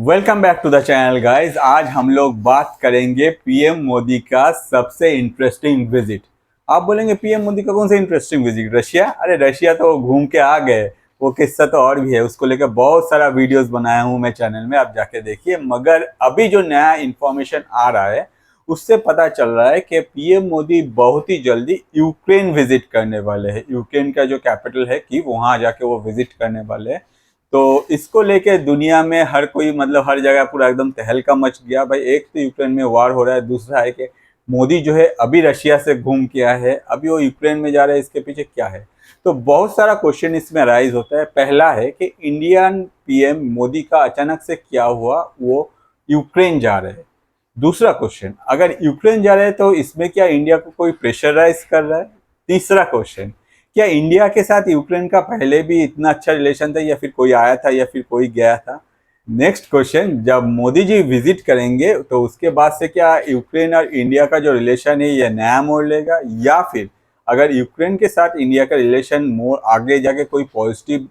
Welcome back to the channel guys. आज हम लोग बात करेंगे पीएम मोदी का सबसे इंटरेस्टिंग विजिट। आप बोलेंगे पीएम मोदी का कौन सा इंटरेस्टिंग विजिट? रशिया? अरे रशिया तो घूम के आ गए, वो किस्सा तो और भी है। उसको लेकर बहुत सारा वीडियोस बनाया हूं मैं चैनल में, आप जाके देखिए। मगर अभी जो नया इंफॉर्मेशन आ रहा है उससे पता चल रहा है कि पीएम मोदी बहुत ही जल्दी यूक्रेन विजिट करने वाले हैं। यूक्रेन का जो कैपिटल है कीव, वहां जाके वो विजिट करने वाले हैं। तो इसको लेके दुनिया में हर कोई, मतलब हर जगह पूरा एकदम तहलका मच गया भाई। एक तो यूक्रेन में वार हो रहा है, दूसरा है कि मोदी जो है अभी रशिया से घूम के आया है, अभी वो यूक्रेन में जा रहा है, इसके पीछे क्या है? तो बहुत सारा क्वेश्चन इसमें राइज होता है। पहला है कि इंडियन पीएम मोदी का अचानक से क्या हुआ, वो यूक्रेन जा रहे हैं। दूसरा क्वेश्चन, अगर यूक्रेन जा रहे हैं तो इसमें क्या इंडिया को कोई प्रेशराइज कर रहा है? तीसरा क्वेश्चन, क्या इंडिया के साथ यूक्रेन का पहले भी इतना अच्छा रिलेशन था, या फिर कोई आया था या फिर कोई गया था? नेक्स्ट क्वेश्चन, जब मोदी जी विजिट करेंगे तो उसके बाद से क्या यूक्रेन और इंडिया का जो रिलेशन है ये नया मोड़ लेगा, या फिर अगर यूक्रेन के साथ इंडिया का रिलेशन मोड़ आगे जाके कोई पॉजिटिव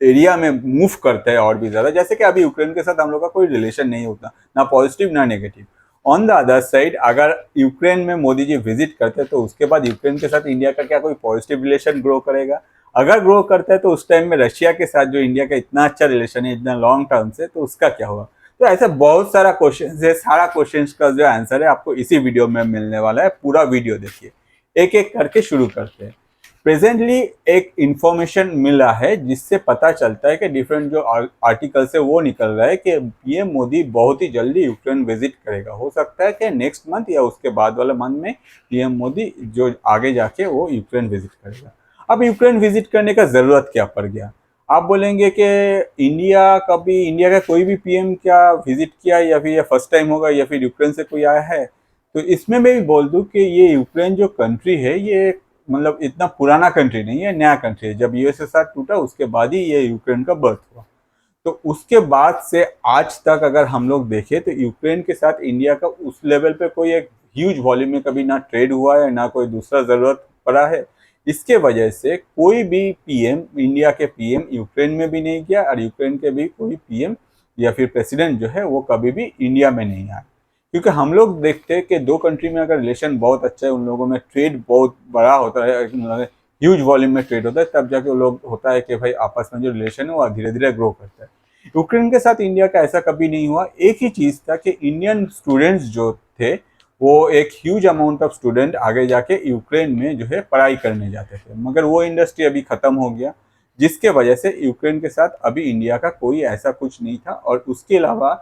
एरिया में मूव करता है और भी ज्यादा, जैसे कि अभी यूक्रेन के साथ हम लोग का कोई रिलेशन नहीं होता, ना पॉजिटिव ना negative. On the other side, अगर यूक्रेन में मोदी जी विजिट करते हैं तो उसके बाद यूक्रेन के साथ इंडिया का क्या कोई पॉजिटिव रिलेशन ग्रो करेगा? अगर ग्रो करता है तो उस टाइम में रशिया के साथ जो इंडिया का इतना अच्छा रिलेशन है इतना लॉन्ग टर्म से, तो उसका क्या होगा? तो ऐसा बहुत सारा क्वेश्चन है। सारा क्वेश्चन का जो आंसर है आपको इसी वीडियो में मिलने वाला है। पूरा वीडियो देखिए, एक एक करके शुरू करते हैं। प्रेजेंटली एक इंफॉर्मेशन मिला है जिससे पता चलता है कि डिफरेंट जो आर्टिकल से वो निकल रहा है कि पीएम मोदी बहुत ही जल्दी यूक्रेन विजिट करेगा। हो सकता है कि नेक्स्ट मंथ या उसके बाद वाले मंथ में पीएम मोदी जो आगे जाके वो यूक्रेन विजिट करेगा। अब यूक्रेन विजिट करने का जरूरत क्या पड़ गया? आप बोलेंगे कि इंडिया का कोई भी पीएम क्या विजिट किया, या फिर ये फर्स्ट टाइम होगा, या फिर यूक्रेन से कोई आया है? तो इसमें मैं भी बोल दूं कि ये यूक्रेन जो कंट्री है ये मतलब इतना पुराना कंट्री नहीं है, नया कंट्री है। जब यूएसएसआर टूटा उसके बाद ही ये यूक्रेन का बर्थ हुआ। तो उसके बाद से आज तक अगर हम लोग देखें तो यूक्रेन के साथ इंडिया का उस लेवल पे कोई एक ह्यूज वॉल्यूम में कभी ना ट्रेड हुआ है, ना कोई दूसरा जरूरत पड़ा है। इसके वजह से कोई भी पीएम, इंडिया के पीएम यूक्रेन में भी नहीं गया, और यूक्रेन के भी कोई पीएम या फिर प्रेसिडेंट जो है वो कभी भी इंडिया में नहीं आया। क्योंकि हम लोग देखते हैं कि दो कंट्री में अगर रिलेशन बहुत अच्छा है, उन लोगों में ट्रेड बहुत बड़ा होता है, ह्यूज वॉल्यूम में ट्रेड होता है, तब जाके वो लोग होता है कि भाई आपस में जो रिलेशन है वो धीरे धीरे ग्रो करता है। यूक्रेन के साथ इंडिया का ऐसा कभी नहीं हुआ। एक ही चीज था कि इंडियन स्टूडेंट्स जो थे वो एक ह्यूज अमाउंट ऑफ स्टूडेंट आगे जाके यूक्रेन में जो है पढ़ाई करने जाते थे, मगर वो इंडस्ट्री अभी खत्म हो गया, जिसके वजह से यूक्रेन के साथ अभी इंडिया का कोई ऐसा कुछ नहीं था। और उसके अलावा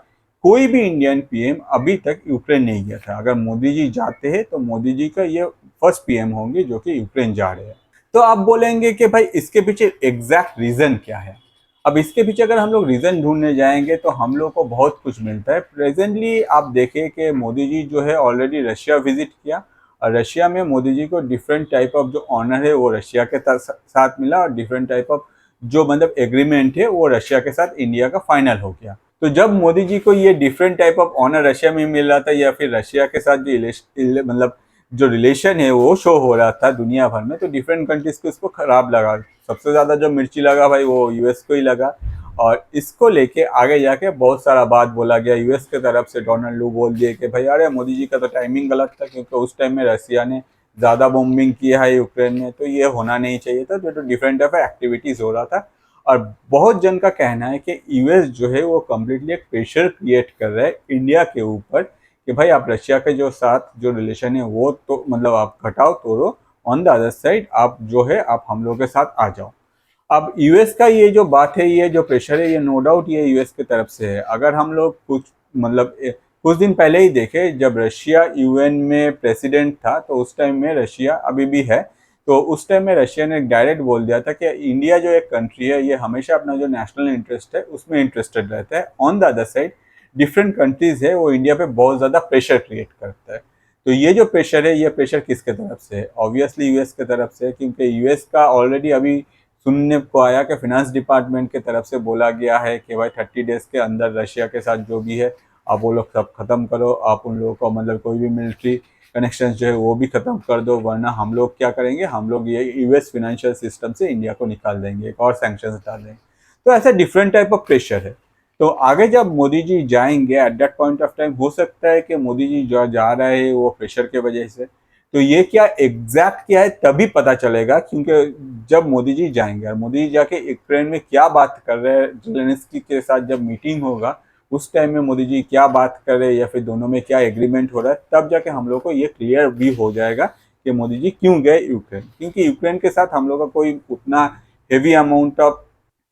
कोई भी इंडियन पीएम अभी तक यूक्रेन नहीं गया था। अगर मोदी जी जाते हैं तो मोदी जी का ये फर्स्ट पीएम होंगे जो कि यूक्रेन जा रहे हैं। तो आप बोलेंगे कि भाई इसके पीछे एग्जैक्ट रीजन क्या है? अब इसके पीछे अगर हम लोग रीजन ढूंढने जाएंगे तो हम लोग को बहुत कुछ मिलता है। प्रेजेंटली आप देखें कि मोदी जी जो है ऑलरेडी रशिया विजिट किया, और रशिया में मोदी जी को डिफरेंट टाइप ऑफ जो ऑनर है वो रशिया के साथ मिला, और डिफरेंट टाइप ऑफ जो मतलब एग्रीमेंट है वो रशिया के साथ इंडिया का फाइनल हो गया। तो जब मोदी जी को ये different type of honour Russia में मिल रहा था, या फिर रशिया के साथ जो मतलब जो रिलेशन है वो शो हो रहा था दुनिया भर में, तो डिफरेंट कंट्रीज को इसको खराब लगा। सबसे ज्यादा जो मिर्ची लगा भाई वो यूएस को ही लगा, और इसको लेके आगे जाके बहुत सारा बात बोला गया। यूएस के तरफ से डोनाल्ड लू बोल दिए कि भाई अरे मोदी जी का तो टाइमिंग गलत था, क्योंकि उस टाइम में रशिया ने ज्यादा बॉम्बिंग किया है यूक्रेन में, तो ये होना नहीं चाहिए था। तो डिफरेंट टाइप ऑफ एक्टिविटीज हो रहा था, और बहुत जन का कहना है कि यूएस जो है वो कम्प्लीटली एक प्रेशर क्रिएट कर रहा है इंडिया के ऊपर कि भाई आप रशिया के जो साथ जो रिलेशन है वो तो मतलब आप घटाओ तोड़ो, ऑन द अदर साइड आप जो है आप हम लोग के साथ आ जाओ। अब यूएस का ये जो बात है, ये जो प्रेशर है, ये नो डाउट ये यूएस की तरफ से है। अगर हम लोग कुछ दिन पहले ही देखे, जब रशिया यूएन में प्रेसिडेंट था तो उस टाइम में रशिया अभी भी है, तो उस टाइम में रशिया ने डायरेक्ट बोल दिया था कि इंडिया जो एक कंट्री है ये हमेशा अपना जो नेशनल इंटरेस्ट है उसमें इंटरेस्टेड रहता है। On the other side different countries है वो इंडिया पे बहुत ज़्यादा प्रेशर क्रिएट करता है। तो ये जो प्रेशर है, ये प्रेशर किसके तरफ से है? ऑब्वियसली यूएस के तरफ से है, क्योंकि यूएस का ऑलरेडी अभी सुनने को आया कि फिनेंस डिपार्टमेंट के तरफ से बोला गया है कि भाई 30 डेज के अंदर रशिया के साथ जो भी है आप वो लोग सब खत्म करो, आप उन लोगों को मतलब कोई भी मिलिट्री कनेक्शन जो है वो भी खत्म कर दो, वरना हम लोग क्या करेंगे, हम लोग ये यूएस फिनेंशियल सिस्टम से इंडिया को निकाल देंगे, एक और सैंक्शन डाल देंगे। तो ऐसा डिफरेंट टाइप ऑफ प्रेशर है। तो आगे जब मोदी जी जाएंगे at that point of time, हो सकता है कि मोदी जी जो जा रहे हैं वो प्रेशर के वजह से, तो ये क्या एग्जैक्ट क्या है तभी पता चलेगा, क्योंकि जब मोदी जी जाएंगे और मोदी जी जाके यूक्रेन में क्या बात कर रहे हैं, जेलेंस्की के साथ जब मीटिंग होगा उस टाइम में मोदी जी क्या बात कर रहे हैं या फिर दोनों में क्या एग्रीमेंट हो रहा है, तब जाके हम लोग को ये क्लियर भी हो जाएगा कि मोदी जी क्यों गए यूक्रेन। क्योंकि यूक्रेन के साथ हम लोग का कोई उतना हेवी अमाउंट ऑफ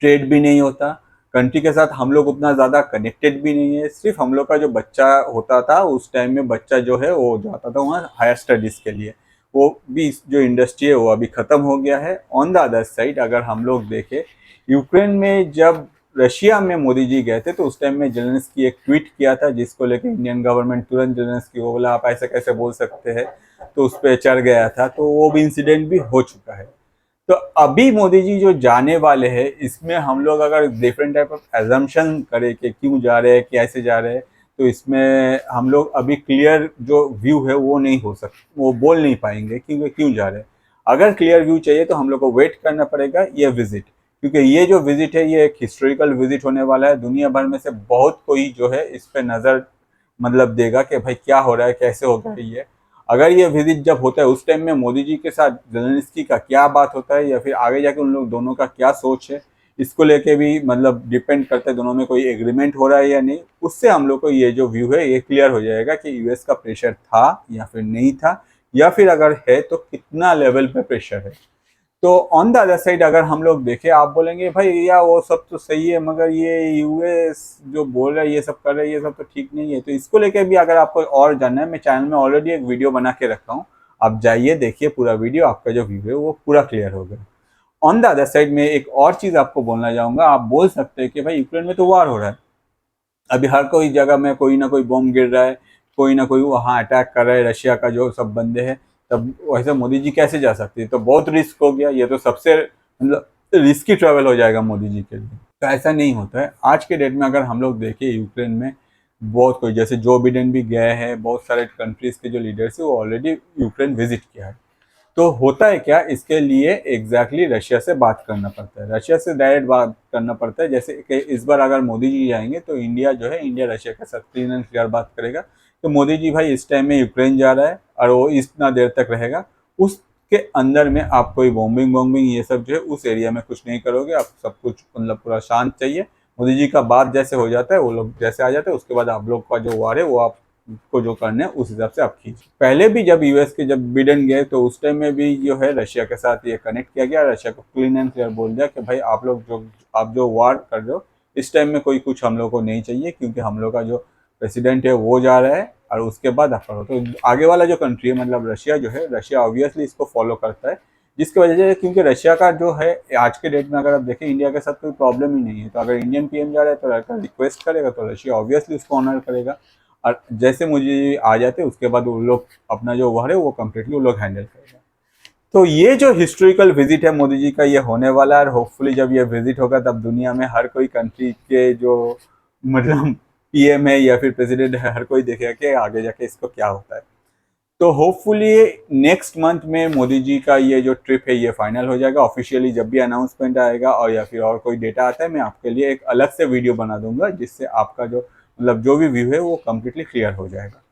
ट्रेड भी नहीं होता, कंट्री के साथ हम लोग उतना ज़्यादा कनेक्टेड भी नहीं है। सिर्फ हम लोग का जो बच्चा होता था उस टाइम में, बच्चा जो है वो जाता था वहाँ हायर स्टडीज़ के लिए, वो भी जो इंडस्ट्री है वो अभी ख़त्म हो गया है। ऑन द अदर साइड अगर हम लोग देखें, यूक्रेन में जब रशिया में मोदी जी गए थे तो उस टाइम में जेलेंस्की एक ट्वीट किया था जिसको लेकर इंडियन गवर्नमेंट तुरंत जेलेंस्की को बोला आप ऐसे कैसे बोल सकते हैं, तो उस पर चढ़ गया था, तो वो भी इंसिडेंट भी हो चुका है। तो अभी मोदी जी जो जाने वाले हैं, इसमें हम लोग अगर डिफरेंट टाइप ऑफ एजम्पशन करें कि क्यों जा रहे हैं, कैसे जा रहे हैं, तो इसमें हम लोग अभी क्लियर जो व्यू है वो नहीं हो सकता, वो बोल नहीं पाएंगे क्योंकि क्यों जा रहे हैं। अगर क्लियर व्यू चाहिए तो हम लोग को वेट करना पड़ेगा ये विजिट, क्योंकि ये जो विजिट है ये एक हिस्टोरिकल विजिट होने वाला है। दुनिया भर में से बहुत कोई जो है इस पे नज़र मतलब देगा कि भाई क्या हो रहा है, कैसे हो रहा है ये। अगर ये विजिट जब होता है उस टाइम में मोदी जी के साथ जेलेंस्की का क्या बात होता है या फिर आगे जाके उन लोग दोनों का क्या सोच है, इसको लेके भी मतलब डिपेंड करता है दोनों में कोई एग्रीमेंट हो रहा है या नहीं। उससे हम लोग को ये जो व्यू है ये क्लियर हो जाएगा कि यूएस का प्रेशर था या फिर नहीं था, या फिर अगर है तो कितना लेवल पे प्रेशर है। तो ऑन द अदर साइड अगर हम लोग देखें, आप बोलेंगे भाई या वो सब तो सही है मगर ये यूएस जो बोल रहा है ये सब कर रहा है ये सब तो ठीक नहीं है। तो इसको लेके भी अगर आपको और जानना है, मैं चैनल में ऑलरेडी एक वीडियो बना के रखा हूँ, आप जाइए देखिए पूरा वीडियो, आपका जो व्यू है वो पूरा क्लियर होगा। ऑन द अदर साइड में एक और चीज़ आपको बोलना चाहूँगा, आप बोल सकते हैं कि भाई यूक्रेन में तो वार हो रहा है, अभी हर कोई जगह में कोई ना कोई बॉम्ब गिर रहा है, कोई ना कोई वहाँ अटैक कर रहा है, रशिया का जो सब बंदे हैं, तब वैसे मोदी जी कैसे जा सकती है, तो बहुत रिस्क हो गया, ये तो सबसे मतलब रिस्की ट्रैवल हो जाएगा मोदी जी के लिए। तो ऐसा नहीं होता है आज के डेट में। अगर हम लोग देखें यूक्रेन में बहुत कोई, जैसे जो बिडेन भी गए हैं, बहुत सारे कंट्रीज़ के जो लीडर्स हैं वो ऑलरेडी यूक्रेन विजिट किया है। तो होता है क्या, इसके लिए एग्जैक्टली रशिया से बात करना पड़ता है, रशिया से डायरेक्ट बात करना पड़ता है। जैसे कि इस बार अगर मोदी जी जाएंगे तो इंडिया जो है, इंडिया रशिया के साथ क्लीन एंड क्लियर बात करेगा तो मोदी जी भाई इस टाइम में यूक्रेन जा रहा है और वो इतना देर तक रहेगा, उसके अंदर में आप कोई बॉम्बिंग बॉम्बिंग ये सब जो है उस एरिया में कुछ नहीं करोगे, आप सब कुछ मतलब पूरा शांत चाहिए। मोदी जी का बात जैसे हो जाता है वो लोग जैसे आ जाते हैं, उसके बाद आप लोग का जो वार है वो आप को जो करना है उस हिसाब से आप खींच। पहले भी जब यूएस के जब बिडेन गए तो उस टाइम में भी जो है रशिया के साथ ये कनेक्ट किया गया, रशिया को क्लीन एंड क्लियर बोल दिया कि भाई आप जो वार कर रहे हो इस टाइम में कोई कुछ हम लोग को नहीं चाहिए, क्योंकि हम लोग का जो प्रेसिडेंट है वो जा रहा है और उसके बाद आप करो। तो आगे वाला जो कंट्री है मतलब रशिया जो है, रशिया ऑब्वियसली इसको फॉलो करता है, जिसकी वजह से क्योंकि रशिया का जो है आज के डेट में अगर आप देखें इंडिया के साथ कोई प्रॉब्लम ही नहीं है, तो अगर इंडियन पीएम जा रहा है तो अगर रिक्वेस्ट करेगा तो रशिया ऑब्वियसली उसको ऑनर करेगा, और जैसे मुझे आ जाते उसके बाद वो लोग अपना जो वार है वो कम्प्लीटली वो लोग हैंडल करेगा। तो ये जो हिस्टोरिकल विजिट है मोदी जी का ये होने वाला है, और होपफुली जब ये विजिट होगा तब दुनिया में हर कोई कंट्री के जो मतलब पीएम है या फिर प्रेसिडेंट है हर कोई देखेगा कि आगे जाके इसको क्या होता है। तो होपफुली नेक्स्ट मंथ में मोदी जी का ये जो ट्रिप है ये फाइनल हो जाएगा ऑफिशियली। जब भी अनाउंसमेंट आएगा और या फिर और कोई डेटा आता है मैं आपके लिए एक अलग से वीडियो बना दूंगा, जिससे आपका जो मतलब जो भी व्यू है वो कम्प्लीटली क्लियर हो जाएगा।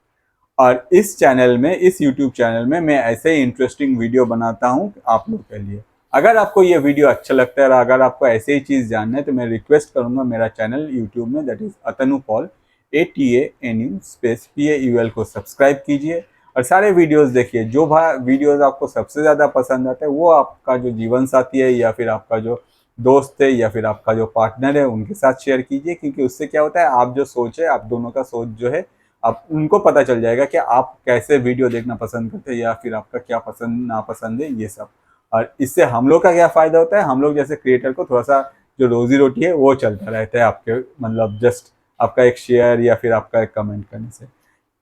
और इस चैनल में, इस यूट्यूब चैनल में मैं ऐसे ही इंटरेस्टिंग वीडियो बनाता हूँ आप लोग के लिए। अगर आपको ये वीडियो अच्छा लगता है और अगर आपको ऐसे ही चीज़ जानना है तो मैं रिक्वेस्ट करूँगा मेरा चैनल यूट्यूब में that is Atanu Paul ATANU space PAUL को सब्सक्राइब कीजिए और सारे वीडियोस देखिए। जो वीडियोस आपको सबसे ज़्यादा पसंद आते हैं वो आपका जो जीवन साथी है या फिर आपका जो दोस्त है या फिर आपका जो पार्टनर है उनके साथ शेयर कीजिए, क्योंकि उससे क्या होता है आप जो सोच है, आप दोनों का सोच जो है आप उनको पता चल जाएगा कि आप कैसे वीडियो देखना पसंद करते हैं या फिर आपका क्या पसंद नापसंद है ये सब। और इससे हम लोग का क्या फ़ायदा होता है, हम लोग जैसे क्रिएटर को थोड़ा सा जो रोजी रोटी है वो चलता रहता है आपके मतलब जस्ट आपका एक शेयर या फिर आपका एक कमेंट करने से।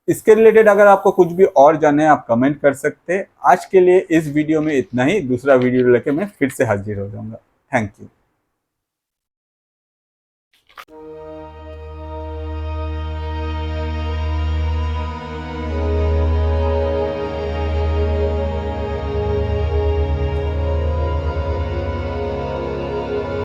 इसके रिलेटेड अगर आपको कुछ भी और जानना है आप कमेंट कर सकते हैं। आज के लिए इस वीडियो में इतना ही, दूसरा वीडियो लेके मैं फिर से हाजिर हो जाऊंगा। Thank you.